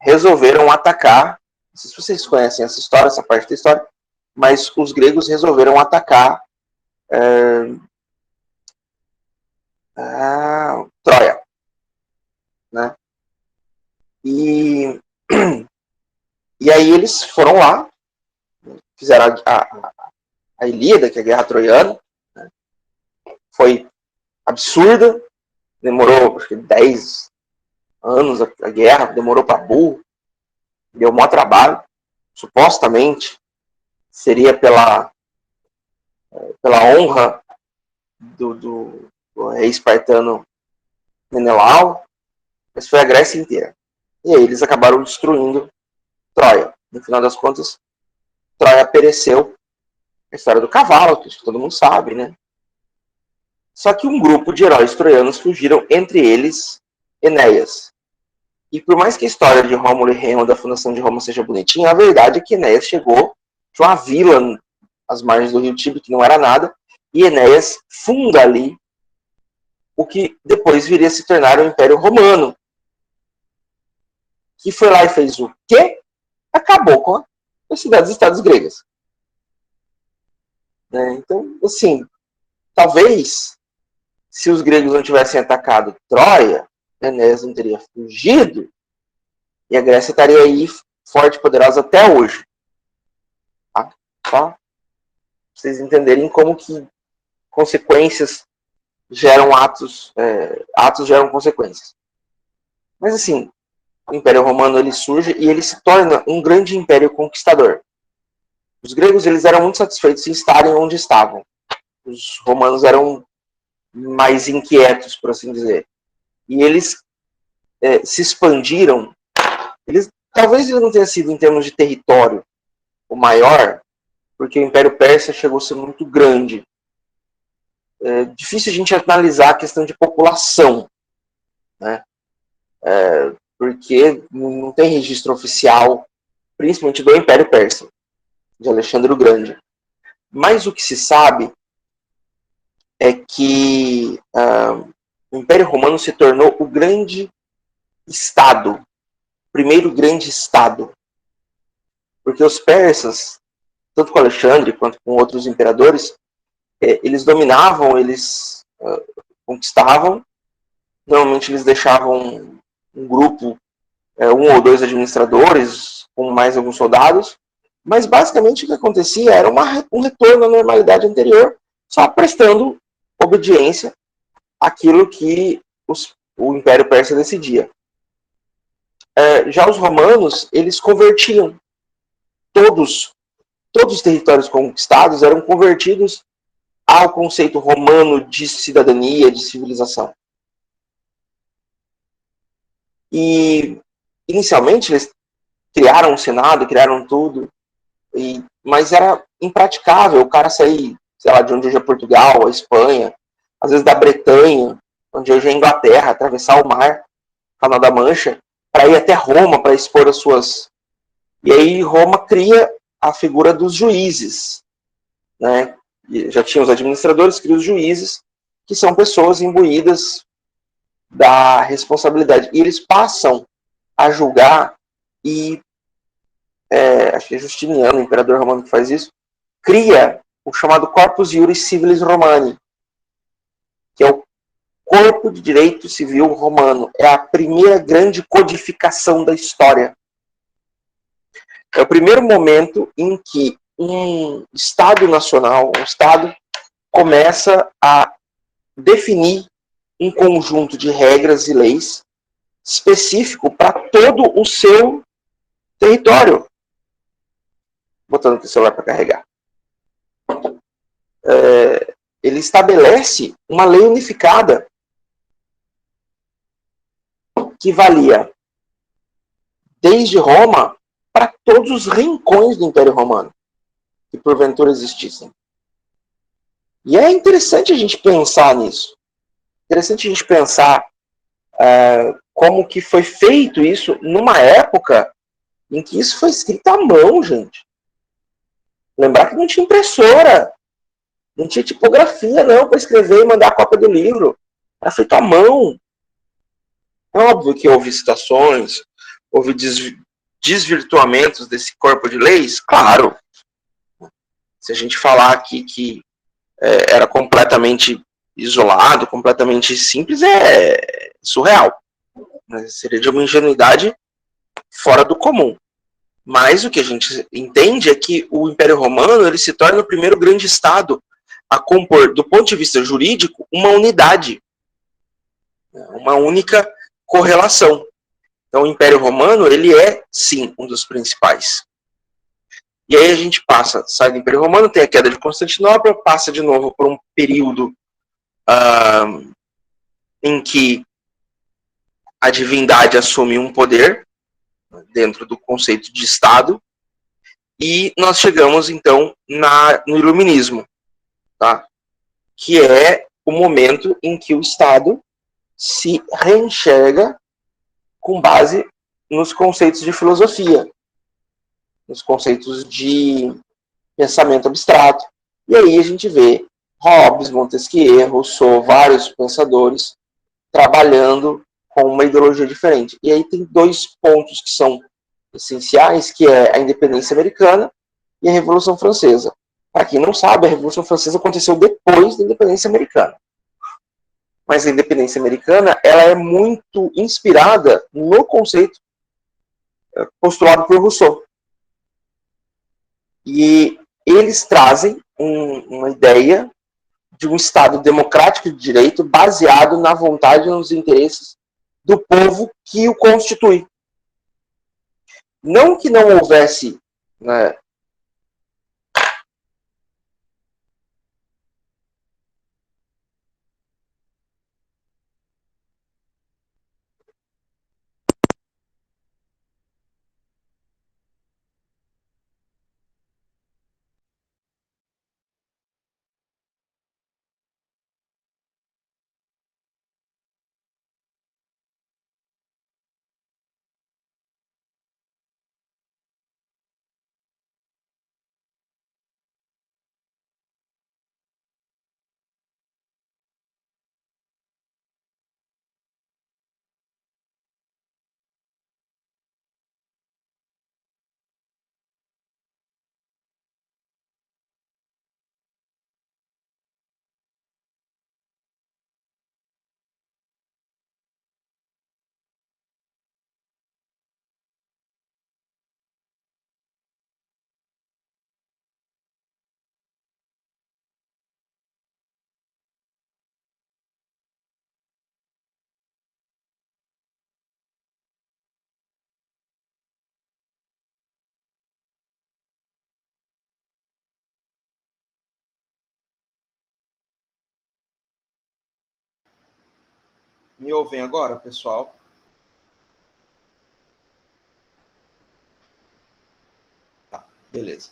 Speaker 1: resolveram atacar, não sei se vocês conhecem essa história, essa parte da história, mas os gregos resolveram atacar Troia, né? E aí eles foram lá, fizeram a Ilíada, que é a Guerra Troiana, né? Foi absurda, demorou acho que 10 anos a guerra, demorou para burro, deu maior trabalho. supostamente, seria pela honra do rei espartano Menelau, mas foi a Grécia inteira. E aí eles acabaram destruindo Troia. No final das contas, Troia pereceu. A história do cavalo, que todo mundo sabe, né? Só que um grupo de heróis troianos fugiram, entre eles Enéas. E por mais que a história de Rômulo e Remo, da fundação de Roma, seja bonitinha, a verdade é que Enéas chegou de uma vila às margens do rio Tibre, que não era nada, e Enéas funda ali o que depois viria a se tornar o Império Romano, que foi lá e fez o quê? Acabou com as cidades-estados gregas. Né? Então, assim, talvez, se os gregos não tivessem atacado Troia, Enéas não teria fugido, e a Grécia estaria aí forte e poderosa até hoje. Tá? Só pra vocês entenderem como que consequências geram atos, atos geram consequências. Mas assim, o Império Romano ele surge e ele se torna um grande império conquistador. Os gregos eles eram muito satisfeitos em estarem onde estavam. Os romanos eram mais inquietos, por assim dizer. E eles se expandiram. Talvez ele não tenha sido em termos de território o maior, porque o Império Persa chegou a ser muito grande. É difícil a gente analisar a questão de população, né? Porque não tem registro oficial, principalmente do Império Persa, de Alexandre o Grande. Mas o que se sabe é que o Império Romano se tornou o grande Estado, o primeiro grande Estado. Porque os persas, tanto com Alexandre quanto com outros imperadores, eles dominavam, eles conquistavam, normalmente eles deixavam um grupo, um ou dois administradores, com mais alguns soldados, mas basicamente o que acontecia era um retorno à normalidade anterior, só prestando obediência àquilo que o Império Persa decidia. Já os romanos, eles convertiam todos os territórios conquistados eram convertidos ao conceito romano de cidadania, de civilização. E, inicialmente, eles criaram um senado, criaram tudo, mas era impraticável o cara sair, sei lá, de onde hoje é Portugal, a Espanha, às vezes da Bretanha, onde hoje é Inglaterra, atravessar o mar, Canal da Mancha, para ir até Roma, para expor as suas... E aí Roma cria a figura dos juízes, né? Já tinha os administradores, cria os juízes, que são pessoas imbuídas da responsabilidade. E eles passam a julgar e acho que é Justiniano, o imperador romano que faz isso, cria o chamado Corpus Iuris Civilis Romani, que é o corpo de direito civil romano. É a primeira grande codificação da história. É o primeiro momento em que um Estado nacional, um Estado, começa a definir um conjunto de regras e leis específico para todo o seu território. Botando aqui o celular para carregar. Ele estabelece uma lei unificada que valia desde Roma para todos os rincões do Império Romano que porventura existissem. E é interessante a gente pensar nisso. Interessante a gente pensar como que foi feito isso numa época em que isso foi escrito à mão, gente. Lembrar que não tinha impressora, não tinha tipografia, não, para escrever e mandar a cópia do livro. Era feito à mão. É óbvio que houve citações, houve desvirtuamentos desse corpo de leis, claro. Se a gente falar aqui que era completamente isolado, completamente simples, é surreal. Seria de uma ingenuidade fora do comum. Mas o que a gente entende é que o Império Romano ele se torna o primeiro grande Estado a compor, do ponto de vista jurídico, uma unidade, uma única correlação. Então, o Império Romano ele é, sim, um dos principais. E aí a gente sai do Império Romano, tem a queda de Constantinopla, passa de novo por um período em que a divindade assume um poder dentro do conceito de Estado, e nós chegamos, então, no Iluminismo, tá? Que é o momento em que o Estado se reenxerga com base nos conceitos de filosofia, nos conceitos de pensamento abstrato. E aí a gente vê Hobbes, Montesquieu, Rousseau, vários pensadores trabalhando com uma ideologia diferente. E aí tem dois pontos que são essenciais, que é a independência americana e a Revolução Francesa. Para quem não sabe, a Revolução Francesa aconteceu depois da independência americana. Mas a independência americana, ela é muito inspirada no conceito postulado por Rousseau. E eles trazem uma ideia de um Estado democrático de direito baseado na vontade e nos interesses do povo que o constitui. Não que não houvesse, né, Me ouvem agora, pessoal? Tá, beleza.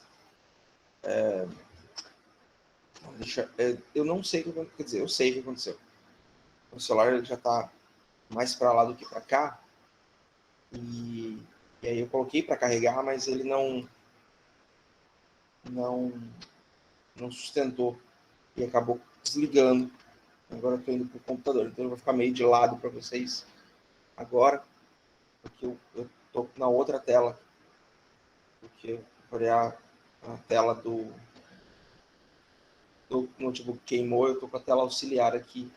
Speaker 1: Eu não sei o que aconteceu. Quer dizer, eu sei o que aconteceu. O celular ele já está mais para lá do que para cá. E aí eu coloquei para carregar, mas ele não sustentou. E acabou desligando. Agora eu estou indo para o computador. Então eu vou ficar meio de lado para vocês agora. Porque eu estou na outra tela. Porque eu olhei a tela do notebook queimou, eu estou com a tela auxiliar aqui.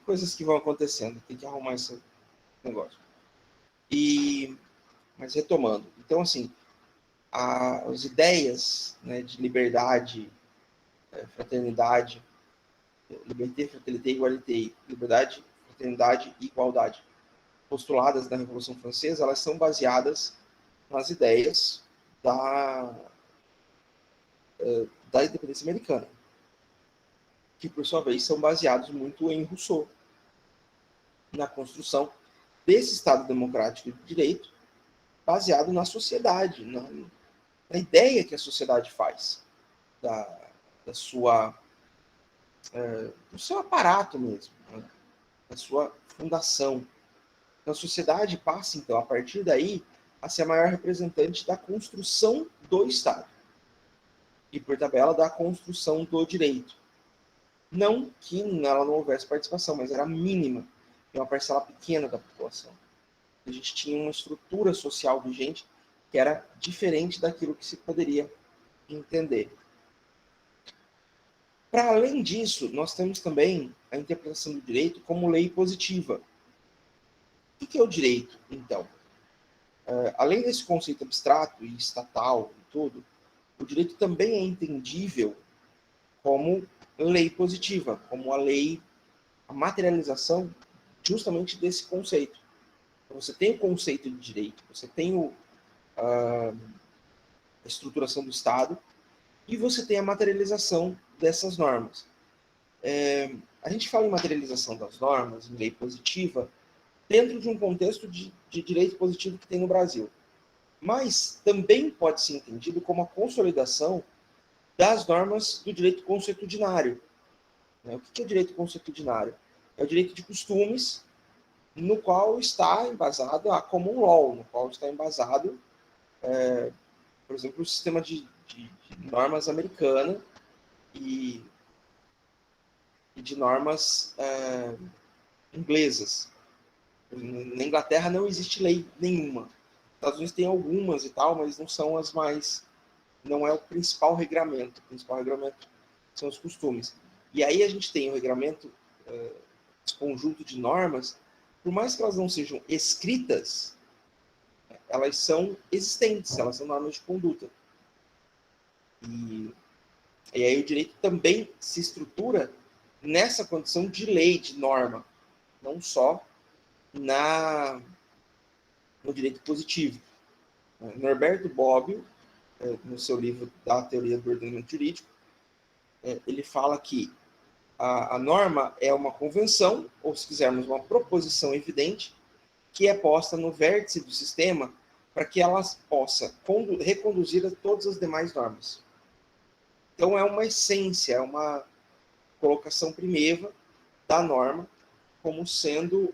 Speaker 1: Coisas que vão acontecendo, tem que arrumar esse negócio. Mas retomando, então assim, as ideias, né, de liberdade, fraternidade, liberté, fraternité, igualité, liberdade, fraternidade e igualdade, postuladas na Revolução Francesa, elas são baseadas nas ideias da independência americana, que por sua vez são baseados muito em Rousseau, na construção desse Estado democrático de direito, baseado na sociedade, na ideia que a sociedade faz do seu aparato mesmo, né? Da sua fundação. Então, a sociedade passa, então, a partir daí, a ser a maior representante da construção do Estado. E, por tabela, da construção do direito. Não que nela não houvesse participação, mas era mínima. É uma parcela pequena da população. A gente tinha uma estrutura social vigente que era diferente daquilo que se poderia entender. Para além disso, nós temos também a interpretação do direito como lei positiva. O que é o direito, então? Além desse conceito abstrato e estatal e tudo, o direito também é entendível como lei positiva, como a materialização justamente desse conceito. Então, você tem o conceito de direito, você tem a estruturação do Estado, e você tem a materialização dessas normas. A gente fala em materialização das normas, em lei positiva, dentro de um contexto de direito positivo que tem no Brasil. Mas também pode ser entendido como a consolidação das normas do direito consuetudinário. O que é direito consuetudinário? É o direito de costumes, no qual está embasado a common law, no qual está embasado, por exemplo, o sistema de normas americana e de normas inglesas. Na Inglaterra não existe lei nenhuma. Nos Estados Unidos tem algumas e tal, mas não são as mais... Não é o principal regramento. O principal regramento são os costumes. E aí a gente tem o regramento, esse conjunto de normas, por mais que elas não sejam escritas, elas são existentes, elas são normas de conduta. E aí o direito também se estrutura nessa condição de lei, de norma, não só no direito positivo. Norberto Bobbio, no seu livro da Teoria do Ordenamento Jurídico, ele fala que a norma é uma convenção, ou se quisermos, uma proposição evidente, que é posta no vértice do sistema para que ela possa reconduzir a todas as demais normas. Então é uma essência, é uma colocação primeva da norma como sendo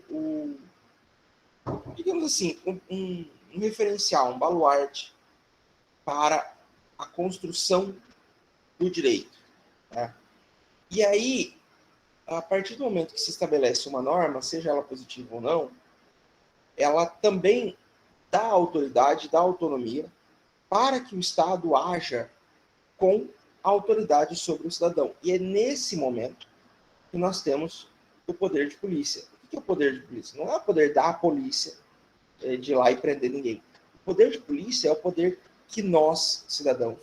Speaker 1: digamos assim, um referencial, um baluarte para a construção do direito. Né? E aí, a partir do momento que se estabelece uma norma, seja ela positiva ou não, ela também dá autoridade, dá autonomia para que o Estado haja com autoridade sobre o cidadão. E é nesse momento que nós temos o poder de polícia. O que é o poder de polícia? Não é o poder da polícia de ir lá e prender ninguém. O poder de polícia é o poder que nós, cidadãos,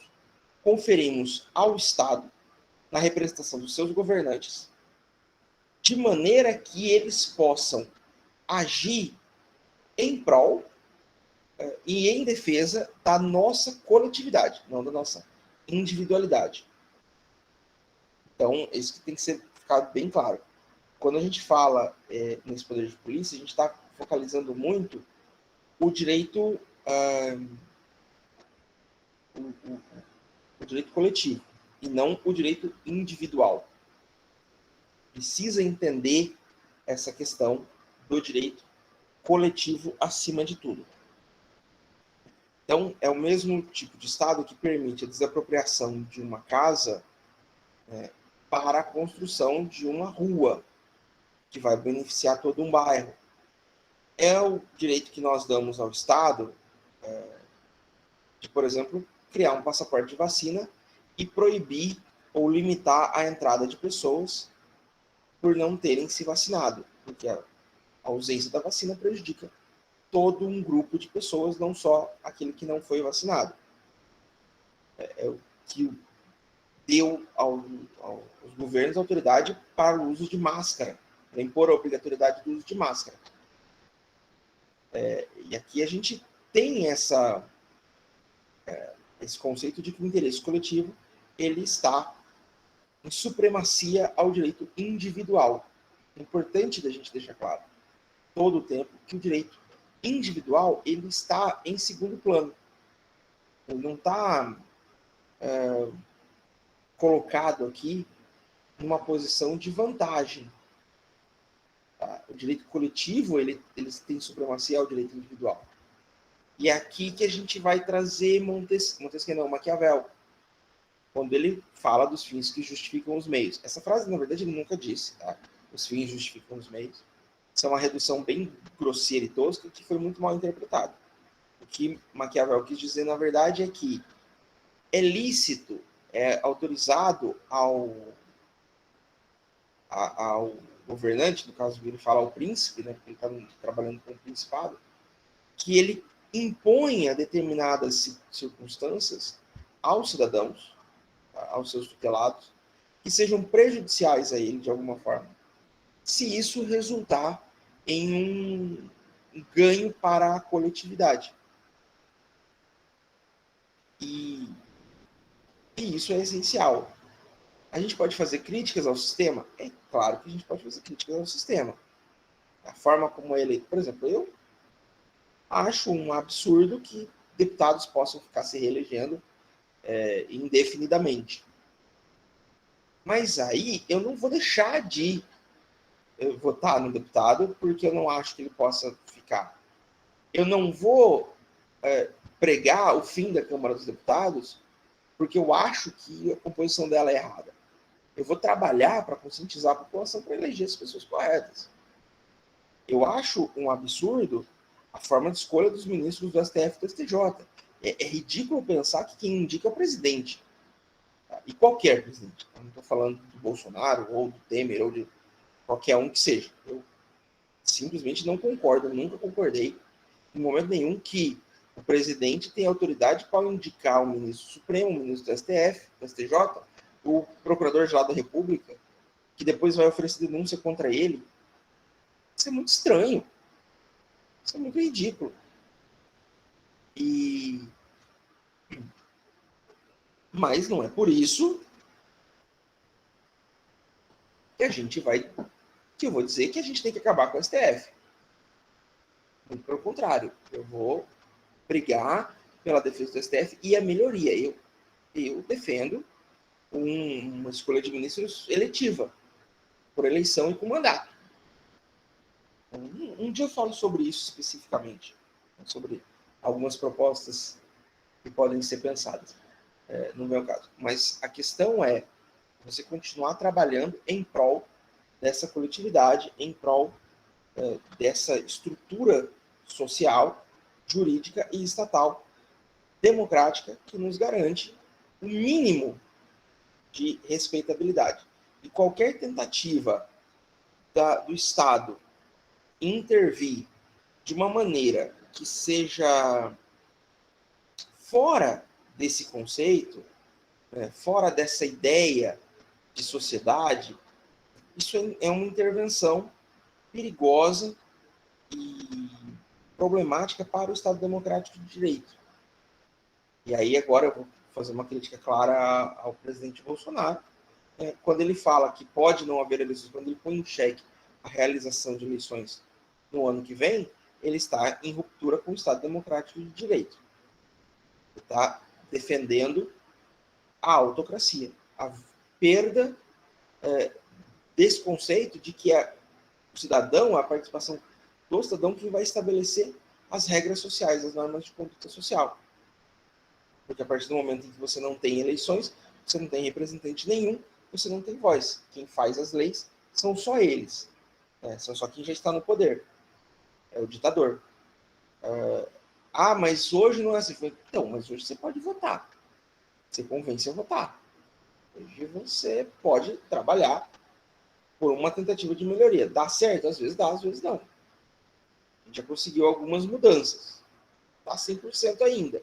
Speaker 1: conferimos ao Estado na representação dos seus governantes, de maneira que eles possam agir em prol e em defesa da nossa coletividade, não da nossa individualidade. Então, isso que tem que ficar bem claro. Quando a gente fala nesse poder de polícia, a gente está focalizando muito o direito, o direito coletivo, e não o direito individual. Precisa entender essa questão do direito coletivo acima de tudo. Então, é o mesmo tipo de Estado que permite a desapropriação de uma casa para a construção de uma rua, que vai beneficiar todo um bairro. É o direito que nós damos ao Estado de, por exemplo, criar um passaporte de vacina e proibir ou limitar a entrada de pessoas por não terem se vacinado, porque a ausência da vacina prejudica todo um grupo de pessoas, não só aquele que não foi vacinado. É o que deu aos governos autoridade para o uso de máscara, para impor a obrigatoriedade do uso de máscara. E aqui a gente tem esse conceito de que o interesse coletivo ele está em supremacia ao direito individual. É importante da gente deixar claro todo o tempo que o direito individual ele está em segundo plano. Ele não está colocado aqui numa posição de vantagem. Tá? O direito coletivo ele tem supremacia ao direito individual. E é aqui que a gente vai trazer Maquiavel, quando ele fala dos fins que justificam os meios. Essa frase, na verdade, ele nunca disse. Tá? Os fins justificam os meios. Isso é uma redução bem grosseira e tosca que foi muito mal interpretada. O que Maquiavel quis dizer, na verdade, é que é lícito, é autorizado ao governante, no caso ele fala ao príncipe, né, porque ele está trabalhando com o principado, que ele imponha determinadas circunstâncias aos cidadãos, aos seus tutelados, que sejam prejudiciais a ele de alguma forma, se isso resultar em um ganho para a coletividade. E isso é essencial. A gente pode fazer críticas ao sistema? É claro que a gente pode fazer críticas ao sistema. A forma como é eleito, por exemplo, eu acho um absurdo que deputados possam ficar se reelegendo indefinidamente. Mas aí eu não vou deixar de votar no deputado porque eu não acho que ele possa ficar. Eu não vou pregar o fim da Câmara dos Deputados porque eu acho que a composição dela é errada. Eu vou trabalhar para conscientizar a população para eleger as pessoas corretas. Eu acho um absurdo a forma de escolha dos ministros do STF e do STJ. É ridículo pensar que quem indica é o presidente. Tá? E qualquer presidente. Eu não estou falando do Bolsonaro, ou do Temer, ou de qualquer um que seja. Eu simplesmente não concordo, nunca concordei, em momento nenhum, que o presidente tem autoridade para indicar o ministro Supremo, o ministro do STF, do STJ, o procurador-geral da República, que depois vai oferecer denúncia contra ele. Isso é muito estranho. Isso é muito ridículo. Mas não é por isso que a gente vai... que eu vou dizer que a gente tem que acabar com o STF. Muito pelo contrário. Eu vou brigar pela defesa do STF e a melhoria. Eu defendo uma escolha de ministros eletiva, por eleição e com mandato. Um dia eu falo sobre isso especificamente, sobre algumas propostas que podem ser pensadas, no meu caso. Mas a questão é você continuar trabalhando em prol dessa coletividade, em prol dessa estrutura social, jurídica e estatal democrática que nos garante o mínimo de respeitabilidade. E qualquer tentativa do Estado intervir de uma maneira que seja fora desse conceito, fora dessa ideia de sociedade, isso é uma intervenção perigosa e problemática para o Estado Democrático de Direito. E aí agora eu vou fazer uma crítica clara ao presidente Bolsonaro, quando ele fala que pode não haver eleições, quando ele põe em xeque a realização de eleições no ano que vem, ele está em ruptura com o Estado Democrático de Direito. Ele está defendendo a autocracia, a perda desse conceito de que o cidadão, a participação do cidadão, que vai estabelecer as regras sociais, as normas de conduta social. Porque a partir do momento em que você não tem eleições, você não tem representante nenhum, você não tem voz. Quem faz as leis são só eles. São só quem já está no poder. É o ditador. Mas hoje não é assim. Então, mas hoje você pode votar. Você convence a votar. Hoje você pode trabalhar por uma tentativa de melhoria. Dá certo? Às vezes dá, às vezes não. A gente já conseguiu algumas mudanças. Está 100% ainda.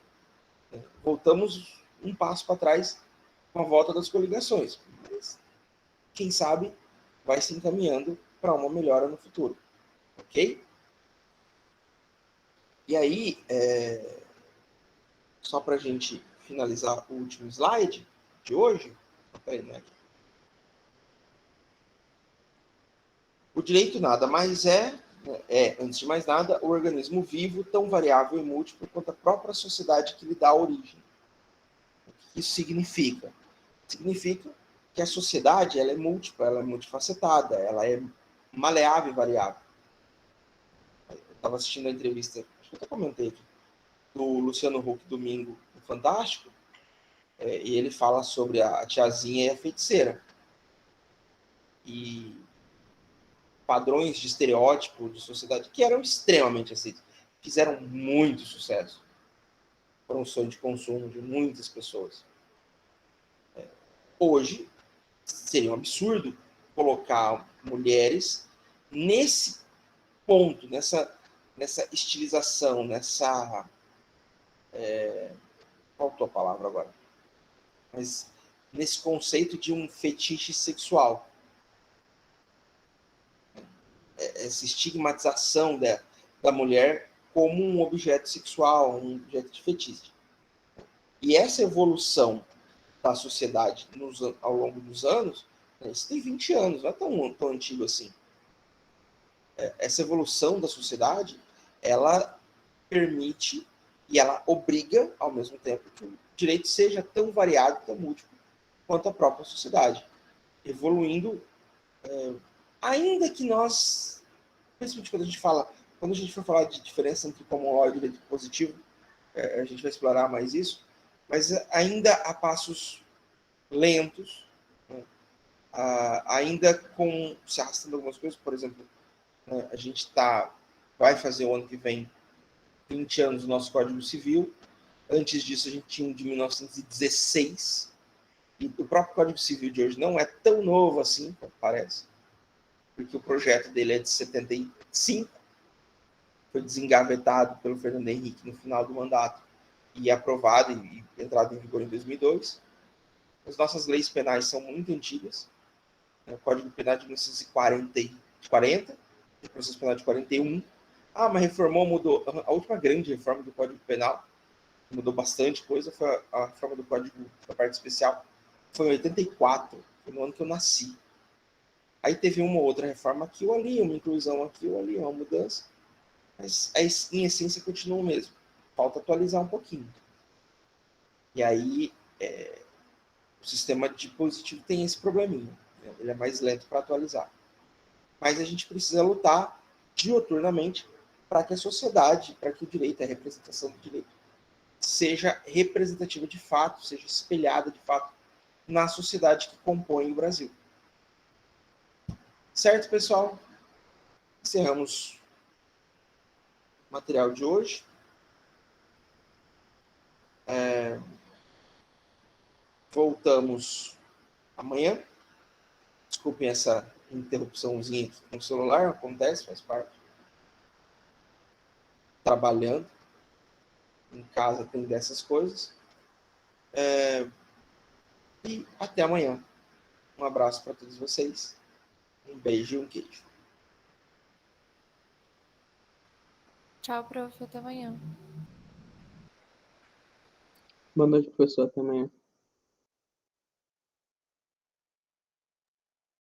Speaker 1: Voltamos um passo para trás com a volta das coligações. Mas, quem sabe, vai se encaminhando para uma melhora no futuro. Ok? E aí, só para a gente finalizar o último slide de hoje, o direito nada mais antes de mais nada, o organismo vivo, tão variável e múltiplo quanto a própria sociedade que lhe dá origem. O que isso significa? Significa que a sociedade ela é múltipla, ela é multifacetada, ela é maleável e variável. Eu estava assistindo a entrevista, acho que eu até comentei aqui, do Luciano Huck domingo, no Fantástico, e ele fala sobre a tiazinha e a feiticeira. E padrões de estereótipo de sociedade que eram extremamente aceitos, fizeram muito sucesso. Foram um sonho de consumo de muitas pessoas. Hoje, seria um absurdo colocar mulheres nesse ponto, nessa estilização, nessa... faltou a palavra agora. Mas nesse conceito de um fetiche sexual. Essa estigmatização da mulher como um objeto sexual, um objeto de fetiche. E essa evolução da sociedade ao longo dos anos, isso tem 20 anos, não é tão antigo assim. Essa evolução da sociedade, ela permite e ela obriga, ao mesmo tempo, que o direito seja tão variado, tão múltiplo, quanto a própria sociedade. Evoluindo, ainda que nós, principalmente quando a gente for falar de diferença entre common law e direito positivo, a gente vai explorar mais isso, mas ainda a passos lentos, né? Ainda se arrastando algumas coisas, por exemplo, né, a gente vai fazer o ano que vem 20 anos do nosso Código Civil. Antes disso, a gente tinha um de 1916, e o próprio Código Civil de hoje não é tão novo assim, como parece, porque o projeto dele é de 75, foi desengavetado pelo Fernando Henrique no final do mandato e aprovado e entrado em vigor em 2002. As nossas leis penais são muito antigas. O Código Penal de 1940, o processo penal de 41. Mas reformou, mudou. A última grande reforma do Código Penal, mudou bastante coisa, foi a reforma do Código da parte especial, foi em 84, foi no ano que eu nasci. Aí teve uma outra reforma aqui ou ali, uma inclusão aqui ou ali, uma mudança, mas em essência continua o mesmo. Falta atualizar um pouquinho. E aí o sistema de positivo tem esse probleminha, né? Ele é mais lento para atualizar. Mas a gente precisa lutar diuturnamente para que a sociedade, para que o direito, a representação do direito, seja representativa de fato, seja espelhada de fato na sociedade que compõe o Brasil. Certo, pessoal? Encerramos o material de hoje. Voltamos amanhã. Desculpem essa interrupçãozinha aqui com o celular, acontece, faz parte. Trabalhando em casa tem dessas coisas. E até amanhã. Um abraço para todos vocês. Um beijo e um queijo.
Speaker 2: Tchau, prof. Até amanhã.
Speaker 3: Boa noite, professor. Até amanhã.